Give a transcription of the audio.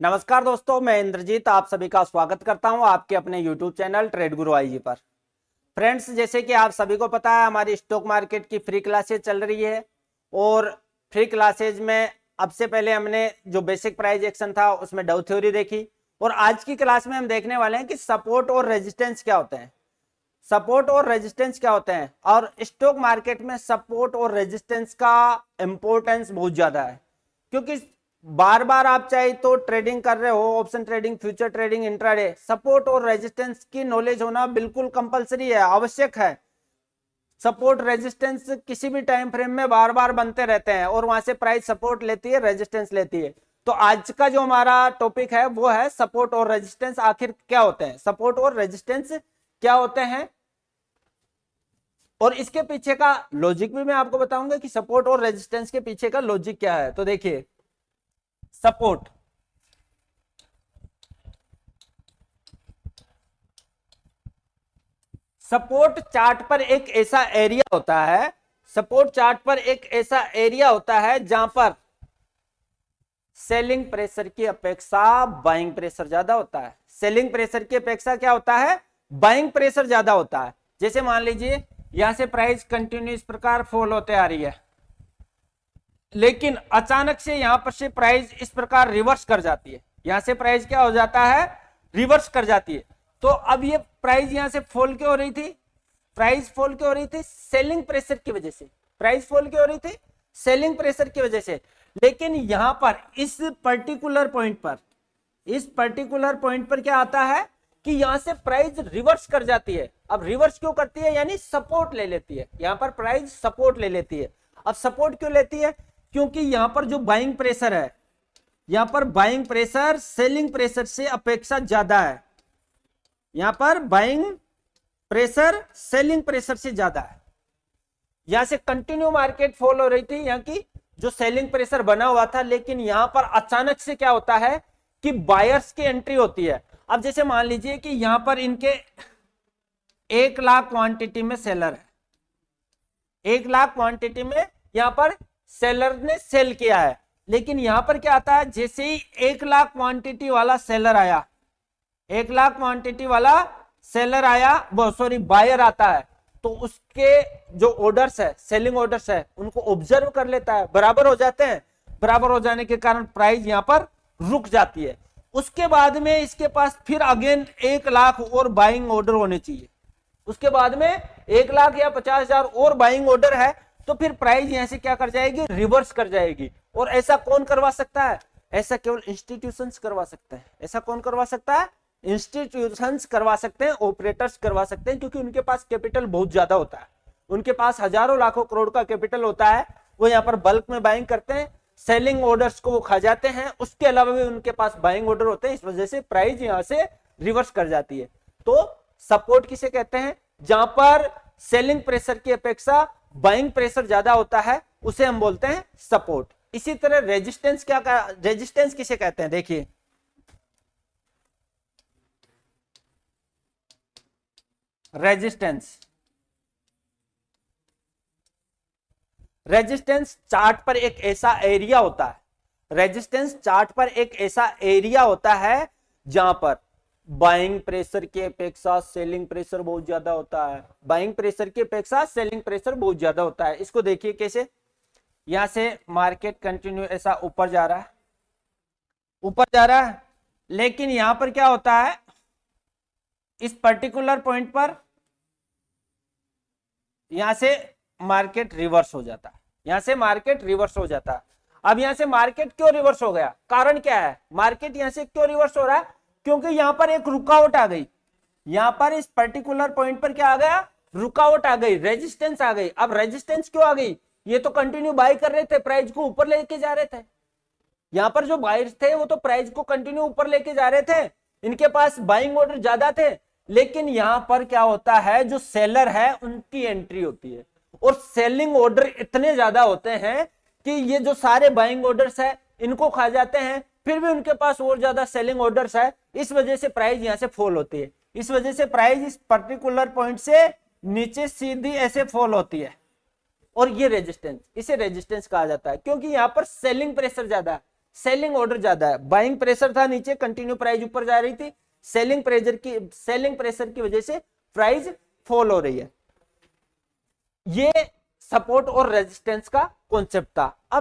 नमस्कार दोस्तों, मैं इंद्रजीत आप सभी का स्वागत करता हूं आपके अपने YouTube चैनल ट्रेड गुरु आईजी पर। फ्रेंड्स, जैसे कि आप सभी को पता है, हमारी स्टॉक मार्केट की फ्री क्लासेज चल रही है और फ्री क्लासेज में अब से पहले हमने जो बेसिक प्राइस एक्शन था उसमें डाउ थ्योरी देखी और आज की क्लास में हम देखने वाले हैं कि सपोर्ट और रेजिस्टेंस क्या होते हैं। सपोर्ट और रेजिस्टेंस क्या होते हैं और स्टॉक मार्केट में सपोर्ट और रेजिस्टेंस का इंपॉर्टेंस बहुत ज्यादा है, क्योंकि बार बार आप चाहे तो ट्रेडिंग कर रहे हो, option trading, future trading, intraday, support और रेजिस्टेंस की नॉलेज होना बिल्कुल कंपलसरी है, आवश्यक है। सपोर्ट रेजिस्टेंस किसी भी टाइम फ्रेम में बार बार बनते रहते हैं और वहां से प्राइस सपोर्ट लेती है, रेजिस्टेंस लेती है। तो आज का जो हमारा टॉपिक है वो है सपोर्ट और रेजिस्टेंस आखिर क्या होते हैं, सपोर्ट और रेजिस्टेंस क्या होते हैं और इसके पीछे का लॉजिक भी मैं आपको बताऊंगा कि सपोर्ट और रेजिस्टेंस के पीछे का लॉजिक क्या है। तो देखिए, सपोर्ट सपोर्ट चार्ट पर एक ऐसा एरिया होता है, सपोर्ट चार्ट पर एक ऐसा एरिया होता है जहां पर सेलिंग प्रेशर की अपेक्षा बाइंग प्रेशर ज्यादा होता है। सेलिंग प्रेशर की अपेक्षा क्या होता है, बाइंग प्रेशर ज्यादा होता है। जैसे मान लीजिए यहां से प्राइस कंटिन्यू इस प्रकार फॉल होते आ रही है, लेकिन अचानक से यहां पर से प्राइस इस प्रकार रिवर्स कर जाती है। यहां से प्राइस क्या हो जाता है, रिवर्स कर जाती है। तो अब ये प्राइस यहां से फॉल क्यों हो रही थी, प्राइस फॉल क्यों हो रही थी, सेलिंग प्रेशर की वजह से। प्राइस फॉल क्यों हो रही थी, सेलिंग प्रेशर की वजह से। लेकिन यहां पर इस पर्टिकुलर पॉइंट पर, इस पर्टिकुलर पॉइंट पर क्या आता है कि यहां से प्राइस रिवर्स कर जाती है। अब रिवर्स क्यों करती है, यानी सपोर्ट ले लेती है। यहां पर प्राइस सपोर्ट ले लेती है। अब सपोर्ट क्यों लेती है, क्योंकि यहां पर जो बाइंग प्रेशर है, यहां पर बाइंग प्रेशर सेलिंग प्रेशर से अपेक्षा ज्यादा है। यहां पर बाइंग प्रेशर सेलिंग प्रेशर से ज्यादा है। यहां से कंटिन्यू मार्केट फॉल हो रही थी, यहां की जो सेलिंग प्रेशर बना हुआ था, लेकिन यहां पर अचानक से क्या होता है कि बायर्स की एंट्री होती है। अब जैसे मान लीजिए कि यहां पर इनके 1 लाख क्वांटिटी में सेलर है, 1 लाख क्वांटिटी में यहां पर सेलर ने सेल किया है। लेकिन यहां पर क्या आता है, जैसे ही 1 लाख क्वांटिटी वाला सेलर आया, 1 लाख क्वांटिटी वाला सेलर आया, वो सॉरी बायर आता है, तो उसके जो ऑर्डर्स है, सेलिंग ऑर्डर्स है, उनको ऑब्जर्व कर लेता है, बराबर हो जाते हैं। बराबर हो जाने के कारण प्राइस यहां पर रुक जाती है। उसके बाद में इसके पास फिर अगेन 1 लाख और बाइंग ऑर्डर होने चाहिए। उसके बाद में 1 लाख या 50,000 और बाइंग ऑर्डर है, तो फिर प्राइस यहां से क्या कर जाएगी, रिवर्स कर जाएगी। और ऐसा कौन करवा सकता है, ऐसा केवल इंस्टीट्यूशंस करवा सकते हैं। ऐसा कौन करवा सकता है, इंस्टीट्यूशंस करवा सकते हैं, ऑपरेटर्स करवा सकते हैं, क्योंकि उनके पास कैपिटल बहुत ज्यादा होता है। उनके पास हजारों लाखों करोड़ का कैपिटल होता है। वो यहाँ पर बल्क में बाइंग करते हैं, सेलिंग ऑर्डर्स को वो खा जाते हैं, उसके अलावा भी उनके पास बाइंग ऑर्डर होते हैं। इस वजह से प्राइस यहां से रिवर्स कर जाती है। तो सपोर्ट किसे कहते हैं, जहां पर सेलिंग प्रेशर की अपेक्षा बाइंग प्रेशर ज्यादा होता है, उसे हम बोलते हैं सपोर्ट। इसी तरह रेजिस्टेंस रेजिस्टेंस किसे कहते हैं, देखिए रेजिस्टेंस, रेजिस्टेंस चार्ट पर एक ऐसा एरिया होता है, रेजिस्टेंस चार्ट पर एक ऐसा एरिया होता है जहां पर बाइंग प्रेशर की अपेक्षा सेलिंग प्रेशर बहुत ज्यादा होता है। बाइंग प्रेशर की अपेक्षा सेलिंग प्रेशर बहुत ज्यादा होता है। इसको देखिए कैसे, यहां से मार्केट कंटिन्यू ऐसा ऊपर जा रहा है, ऊपर जा रहा है, लेकिन यहां पर क्या होता है, इस पर्टिकुलर पॉइंट पर यहां से मार्केट रिवर्स हो जाता है, यहां से मार्केट रिवर्स हो जाता है। अब यहां से मार्केट क्यों रिवर्स हो गया, कारण क्या है, मार्केट यहां से क्यों रिवर्स हो रहा है, क्योंकि यहां पर एक रुकावट आ गई। यहां पर इस पर्टिकुलर पॉइंट पर क्या आ गया, रुकावट आ गई, रेजिस्टेंस आ गई। अब रेजिस्टेंस क्यों आ गई, ये तो कंटिन्यू बाय कर रहे थे, प्राइस को ऊपर लेके जा रहे थे। यहां पर जो बायर्स थे वो तो प्राइस को कंटिन्यू ऊपर लेके जा रहे थे, इनके पास बाइंग ऑर्डर ज्यादा थे। लेकिन यहां पर क्या होता है, जो सेलर है उनकी एंट्री होती है और सेलिंग ऑर्डर इतने ज्यादा होते हैं कि ये जो सारे बाइंग ऑर्डर्स है इनको खा जाते हैं। फिर भी उनके पास और ज्यादा सेलिंग ऑर्डर्स है, इस वजह से प्राइस यहां से फॉल होती है। इस वजह से प्राइस इस पर्टिकुलर पॉइंट से नीचे सीधी ऐसे फॉल होती है। और ये रेजिस्टेंस, इसे रेजिस्टेंस कहा जाता है, क्योंकि यहां पर सेलिंग प्रेशर ज्यादा है, सेलिंग ऑर्डर ज्यादा है, बाइंग प्रेशर था नीचे, कंटिन्यू प्राइस ऊपर जा रही थी, सेलिंग प्रेशर की वजह से प्राइस फॉल हो रही है। ये सपोर्ट और रेजिस्टेंस का कॉन्सेप्ट था। अब